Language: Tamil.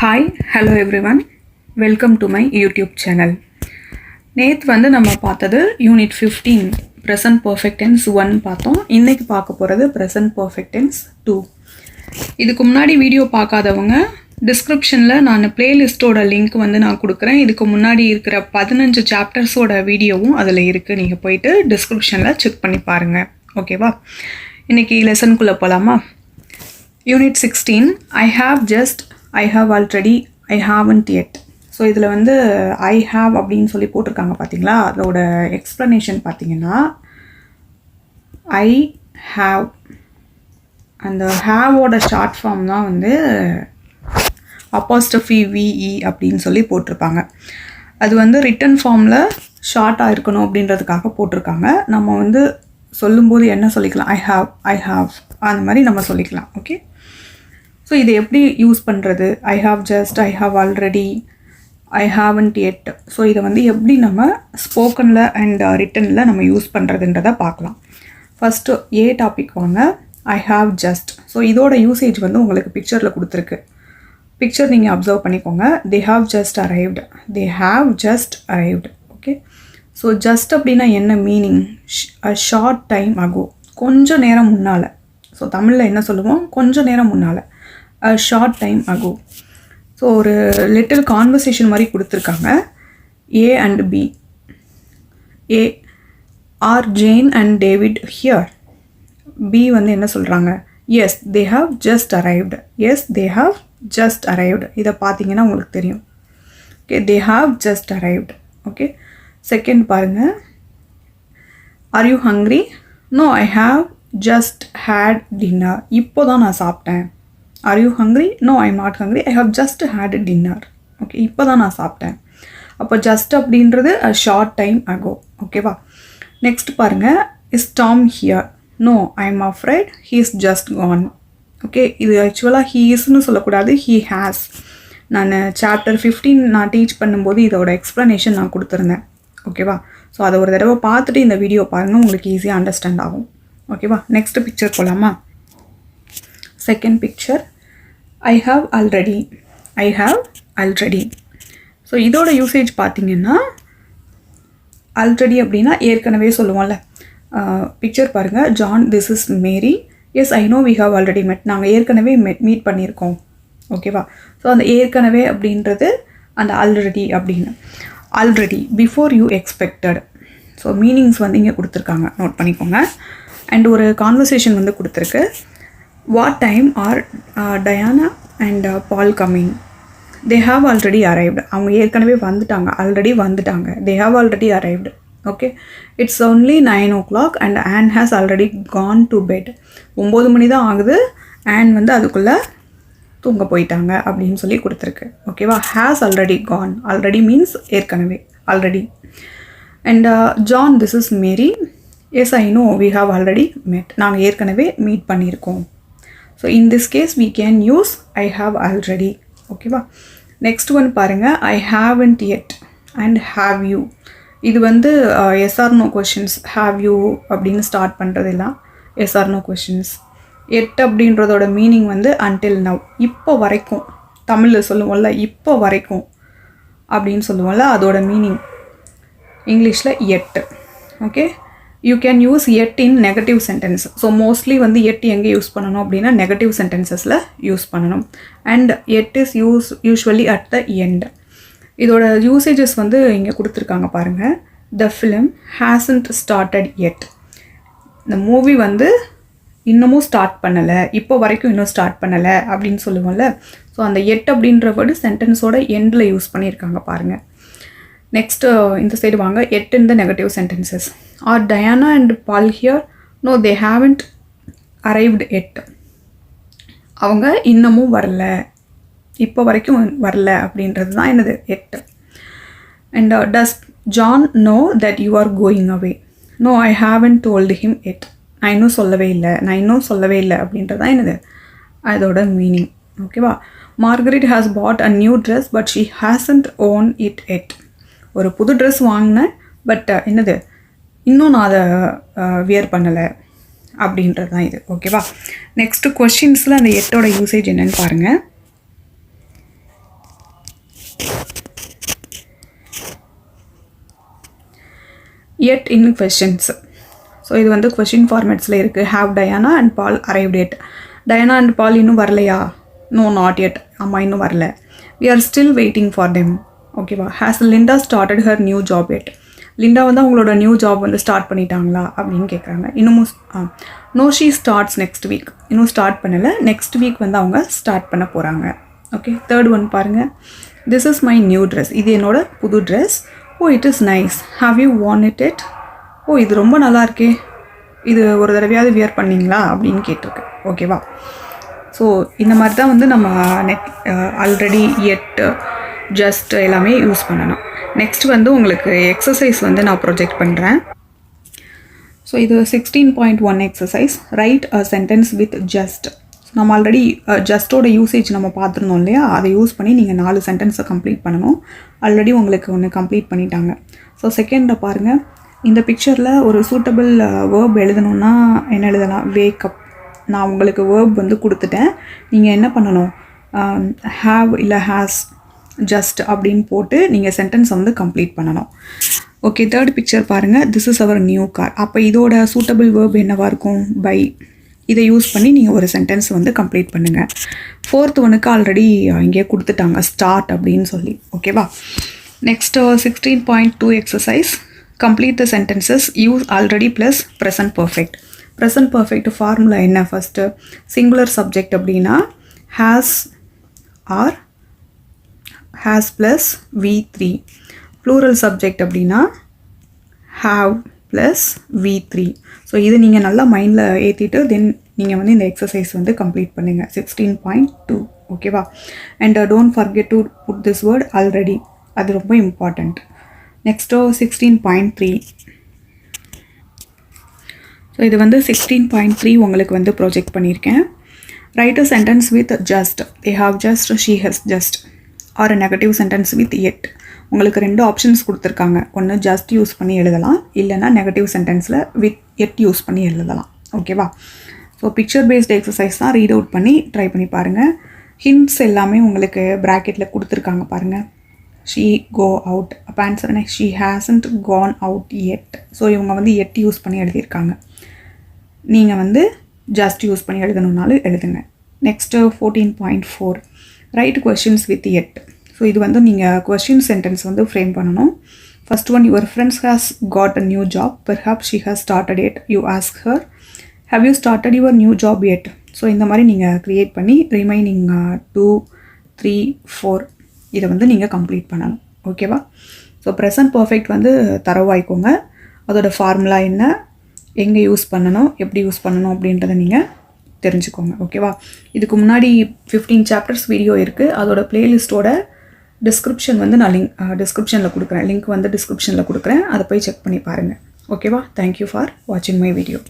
Hi hello everyone, welcome to my YouTube channel. நேற்று நம்ம பார்த்தது யூனிட் 15 ப்ரெசன்ட் பர்ஃபெக்ட் டென்ஸ் 1 பார்த்தோம். இன்றைக்கி பார்க்க போகிறது ப்ரெசன்ட் பர்ஃபெக்ட் டென்ஸ் 2. இதுக்கு முன்னாடி வீடியோ பார்க்காதவங்க டிஸ்கிரிப்ஷனில் நான் பிளேலிஸ்ட்டோட லிங்க் நான் கொடுக்குறேன். இதுக்கு முன்னாடி இருக்கிற 15 சாப்டர்ஸோட வீடியோவும் அதில் இருக்குது. நீங்கள் போயிட்டு டிஸ்கிரிப்ஷனில் செக் பண்ணி பாருங்கள். ஓகேவா? இன்றைக்கி லெசனுக்குள்ளே போகலாமா? Unit 16 I have just, I have already, I haven't yet. So இதில் ஐ ஹாவ் அப்படின்னு சொல்லி போட்டிருக்காங்க பார்த்தீங்களா? அதோட எக்ஸ்ப்ளனேஷன் பார்த்தீங்கன்னா ஐ ஹாவ், அந்த ஹாவோட ஷார்ட் ஃபார்ம் தான் அப்போஸ்ட்ரோஃபி விஇ அப்படின்னு சொல்லி போட்டிருப்பாங்க. அது ரிட்டன் ஃபார்மில் ஷார்ட்டாக இருக்கணும் அப்படின்றதுக்காக போட்டிருக்காங்க. நம்ம சொல்லும்போது என்ன சொல்லிக்கலாம்? ஐ ஹாவ் அந்த மாதிரி நம்ம சொல்லிக்கலாம். ஓகே, ஸோ இது எப்படி யூஸ் பண்ணுறது? I have just, I have already, I haven't yet. So இதை எப்படி நம்ம ஸ்போக்கனில் அண்ட் ரிட்டனில் நம்ம யூஸ் பண்ணுறதுன்றதை பார்க்கலாம். ஃபஸ்ட்டு ஏ டாபிக் வாங்க. ஐ ஹாவ் ஜஸ்ட். ஸோ இதோட யூசேஜ் உங்களுக்கு பிக்சரில் கொடுத்துருக்கு. பிக்சர் நீங்கள் அப்சர்வ் பண்ணிக்கோங்க. தே have just arrived, they have just arrived. Okay, so just அப்படின்னா என்ன மீனிங்? அ ஷார்ட் டைம் அகோ, கொஞ்சம் நேரம் முன்னால். ஸோ தமிழில் என்ன சொல்லுவோம்? கொஞ்சம் நேரம் முன்னால், a short time ago. So ஒரு லிட்டில் கான்வர்சேஷன் மாதிரி கொடுத்துருக்காங்க. A and B. A, are Jane and David here? B என்ன சொல்கிறாங்க? Yes they have just arrived, yes they have just arrived. இதை பார்த்தீங்கன்னா உங்களுக்கு தெரியும். Okay, they have just arrived. Okay, second பாருங்கள். Are you hungry? No, I have just had dinner. இப்போ தான் நான் சாப்பிட்டேன். Are you hungry? No, I am not hungry, I have just had dinner. Okay, இப்போ தான் நான் சாப்பிட்டேன். அப்போ ஜஸ்ட் அப்படின்றது அ ஷார்ட் டைம் அகோ. ஓகேவா? நெக்ஸ்ட் பாருங்கள். Is Tom here? No, I am afraid, he is just gone. Okay, இது ஆக்சுவலாக ஹீ இஸ்ன்னு சொல்லக்கூடாது, ஹீ ஹேஸ். நான் சாப்டர் 15 நான் டீச் பண்ணும்போது இதோட எக்ஸ்ப்ளனேஷன் நான் கொடுத்துருந்தேன். ஓகேவா? ஸோ அதை ஒரு தடவை பார்த்துட்டு இந்த வீடியோ பாருங்கள், உங்களுக்கு ஈஸியாக அண்டர்ஸ்டாண்ட் ஆகும். ஓகேவா? நெக்ஸ்ட் பிக்சர் போகலாமா? Second picture. I have already, I have already. So இதோட யூசேஜ் பார்த்தீங்கன்னா ஆல்ரெடி அப்படின்னா ஏற்கனவே சொல்லுவோம்ல. பிக்சர் பாருங்கள். John, this is Mary. Yes I know we have already met. நாங்கள் ஏற்கனவே மீட் பண்ணியிருக்கோம். ஓகேவா? ஸோ அந்த ஏற்கனவே அப்படின்றது அந்த ஆல்ரெடி அப்படின்னு. Already, before you expected. So meanings இங்கே கொடுத்துருக்காங்க, நோட் பண்ணிக்கோங்க. அண்ட் ஒரு கான்வர்சேஷன் கொடுத்துருக்கு. What time are Diana and Paul coming? They have already arrived. அவங்க ஏற்கனவே வந்துட்டாங்க, ஆல்ரெடி வந்துட்டாங்க. They have already arrived. Okay, it's only 9 o'clock and Ann has already gone to bed. 9 மணி தான் ஆகுது, ஆன் அதுக்குள்ளே தூங்க போயிட்டாங்க அப்படின்னு சொல்லி கொடுத்துருக்கு. ஓகேவா? Has already gone. Already means ஏற்கனவே, already. And John, this is Mary. Yes I know we have already met. நாங்கள் ஏற்கனவே மீட் பண்ணியிருக்கோம். So in this case we can use I have already. ஓகேவா? நெக்ஸ்ட் ஒன் பாருங்கள். I haven't yet and have you. இது yes or no questions. Have you அப்படின்னு ஸ்டார்ட் பண்ணுறதெல்லாம் yes or no questions. Yet அப்படின்றதோட மீனிங் அன்டில் நவ், இப்போ வரைக்கும். தமிழில் சொல்லுவோம்ல, இப்போ வரைக்கும் அப்படின்னு சொல்லுவோம்ல, அதோட மீனிங் இங்கிலீஷில் yet. Okay, you can use yet in negative sentence. So mostly yet எங்கே யூஸ் பண்ணணும் அப்படின்னா நெகட்டிவ் சென்டென்சஸில் யூஸ் பண்ணணும். And yet is usually at the end. இதோட யூசேஜஸ் இங்கே கொடுத்துருக்காங்க பாருங்கள். The film hasn't started yet. இந்த மூவி இன்னமும் ஸ்டார்ட் பண்ணலை, இப்போ வரைக்கும் இன்னும் ஸ்டார்ட் பண்ணலை அப்படின்னு சொல்லுவோம்ல. ஸோ அந்த எட் அப்படின்ற வேர்டு சென்டென்ஸோட எண்டில் யூஸ் பண்ணியிருக்காங்க பாருங்கள். நெக்ஸ்ட்டு இந்த சைடு வாங்க. Yet in the negative sentences. Are Diana and Paul here? No, they haven't arrived yet. அவங்க இன்னமும் வரல, இப்போ வரைக்கும் வரல அப்படின்றது தான் என்னது? Yet. And does John know that you are going away? No, I haven't told him yet. நான் இன்னும் சொல்லவே இல்லை அப்படின்றது தான் என்னது? அதோட மீனிங். ஓகேவா? Margaret has bought a new dress but she hasn't own it எட். ஒரு புது ட்ரெஸ் வாங்கினேன், பட் என்னது, இன்னும் நான் அதை வியர் பண்ணலை அப்படின்றது தான் இது. ஓகேவா? நெக்ஸ்ட்டு கொஷின்ஸில் அந்த எட்டோட யூசேஜ் என்னென்னு பாருங்கள். yet in questions. ஸோ இது வந்து கொஷின் ஃபார்மேட்ஸில் இருக்குது. Have Diana and Paul arrived yet. Diana and Paul இன்னும் வரலையா? No, not yet. ஆமாம், இன்னும் வரல. We are still waiting for them. ஓகேவா? Has Linda started her new job yet. Linda வந்து அவங்களோட நியூ ஜாப் வந்து ஸ்டார்ட் பண்ணிட்டாங்களா அப்படின்னு கேட்குறாங்க. இன்னமும் no, she starts next week. இன்னும் ஸ்டார்ட் பண்ணலை. நெக்ஸ்ட் வீக் வந்து அவங்க ஸ்டார்ட் பண்ண போகிறாங்க. ஓகே, தேர்ட் ஒன் பாருங்கள். This is my new dress. இது என்னோட புது dress. Oh, it is nice. Have you worn it? ஓ, இது ரொம்ப நல்லா இருக்கே, இது ஒரு தடவையாவது வியர் பண்ணிங்களா அப்படின்னு கேட்டிருக்கு. ஓகேவா? ஸோ இந்த மாதிரி தான் வந்து நம்ம ஆல்ரெடி எட் ஜஸ்ட் எல்லாமே யூஸ் பண்ணணும். நெக்ஸ்ட் வந்து உங்களுக்கு எக்ஸசைஸ் வந்து நான் ப்ரொஜெக்ட் பண்ணுறேன். ஸோ இது 16.1 exercise. Right a sentence with just. நம்ம ஆல்ரெடி ஜஸ்ட்டோட யூசேஜ் நம்ம பார்த்துருந்தோம் இல்லையா? அதை யூஸ் பண்ணி நீங்கள் 4 சென்டென்ஸை கம்ப்ளீட் பண்ணணும். ஆல்ரெடி உங்களுக்கு ஒன்று கம்ப்ளீட் பண்ணிட்டாங்க. ஸோ செகண்டில் பாருங்கள். இந்த பிக்சரில் ஒரு சூட்டபிள் வேர்ப் எழுதணுன்னா என்ன எழுதலாம்? வேக்கப். நான் உங்களுக்கு வேர்ப் வந்து கொடுத்துட்டேன். நீங்கள் என்ன பண்ணணும்? ஹாவ் இல்லை ஹேஸ், ஜஸ்ட் அப்படின்னு போட்டு நீங்கள் சென்டென்ஸை வந்து கம்ப்ளீட் பண்ணணும். ஓகே, தேர்ட் பிக்சர் பாருங்கள். This is our new car. அப்போ இதோட சூட்டபிள் வேர்ப் என்னவாக இருக்கும்? பை. இதை யூஸ் பண்ணி நீங்கள் ஒரு சென்டென்ஸ் வந்து கம்ப்ளீட் பண்ணுங்கள். ஃபோர்த் ஒனுக்கு ஆல்ரெடி இங்கே கொடுத்துட்டாங்க, ஸ்டார்ட் அப்படின்னு சொல்லி. ஓகேவா? Next 16.2 exercise. Complete the sentences. Use already plus present perfect. Present perfect formula என்ன? ஃபஸ்ட்டு சிங்குலர் சப்ஜெக்ட் அப்படின்னா has or has plus V3. Plural subject அப்படின்னா ஹாவ் ப்ளஸ் V3. ஸோ இது நீங்கள் நல்லா மைண்டில் ஏற்றிட்டு தென் நீங்கள் வந்து இந்த எக்ஸசைஸ் வந்து கம்ப்ளீட் பண்ணுங்கள். 16.2. ஓகேவா? And don't forget to put this word already. அது ரொம்ப இம்பார்ட்டண்ட். நெக்ஸ்ட்டோ 16.3. ஸோ இது வந்து 16.3 உங்களுக்கு வந்து ப்ரொஜெக்ட் பண்ணியிருக்கேன். Write a sentence with just. They have just, she has just. Or negative sentence with yet. உங்களுக்கு 2 ஆப்ஷன்ஸ் கொடுத்துருக்காங்க. ஒன்று ஜஸ்ட் யூஸ் பண்ணி எழுதலாம், இல்லைனா நெகட்டிவ் சென்டென்ஸில் வித் எட் யூஸ் பண்ணி எழுதலாம். ஓகேவா? ஸோ பிக்சர் பேஸ்டு எக்ஸசைஸ் தான். ரீட் அவுட் பண்ணி ட்ரை பண்ணி பாருங்கள். ஹிண்ட்ஸ் எல்லாமே உங்களுக்கு ப்ராக்கெட்டில் கொடுத்துருக்காங்க பாருங்கள். She go out. அப்போ ஆன்சர் என்ன? She hasn't gone out yet. So இவங்க வந்து எட் யூஸ் பண்ணி எழுதியிருக்காங்க. நீங்கள் வந்து ஜஸ்ட் யூஸ் பண்ணி எழுதணுன்னாலும் எழுதுங்க. Next 14.4. Write questions with yet. So இது வந்து நீங்கள் கொஷின் சென்டென்ஸ் வந்து ஃப்ரேம் பண்ணணும். First one, your friends has got a new job. Perhaps she has started yet. You ask her, have you started your new job yet? So இந்த மாதிரி நீங்கள் க்ரியேட் பண்ணி ரிமைனிங் 2, 3, 4 இதை வந்து நீங்கள் கம்ப்ளீட் பண்ணணும். ஓகேவா? ஸோ ப்ரெசன்ட் பர்ஃபெக்ட் வந்து தரவாய்க்கோங்க. அதோட ஃபார்முலா என்ன, எங்கே யூஸ் பண்ணணும், எப்படி யூஸ் பண்ணணும் அப்படின்றத நீங்கள் தெரிஞ்சுக்கோங்க. ஓகேவா? இதுக்கு முன்னாடி 15 சாப்டர்ஸ் வீடியோ இருக்குது. அதோட பிளேலிஸ்ட்டோட டிஸ்கிரிப்ஷன் வந்து நான் டிஸ்கிரிப்ஷனில் கொடுக்குறேன். லிங்க் வந்து டிஸ்கிரிப்ஷனில் கொடுக்குறேன். அதை போய் செக் பண்ணி பாருங்கள். ஓகேவா? தேங்க்யூ ஃபார் வாட்சிங் மை வீடியோ.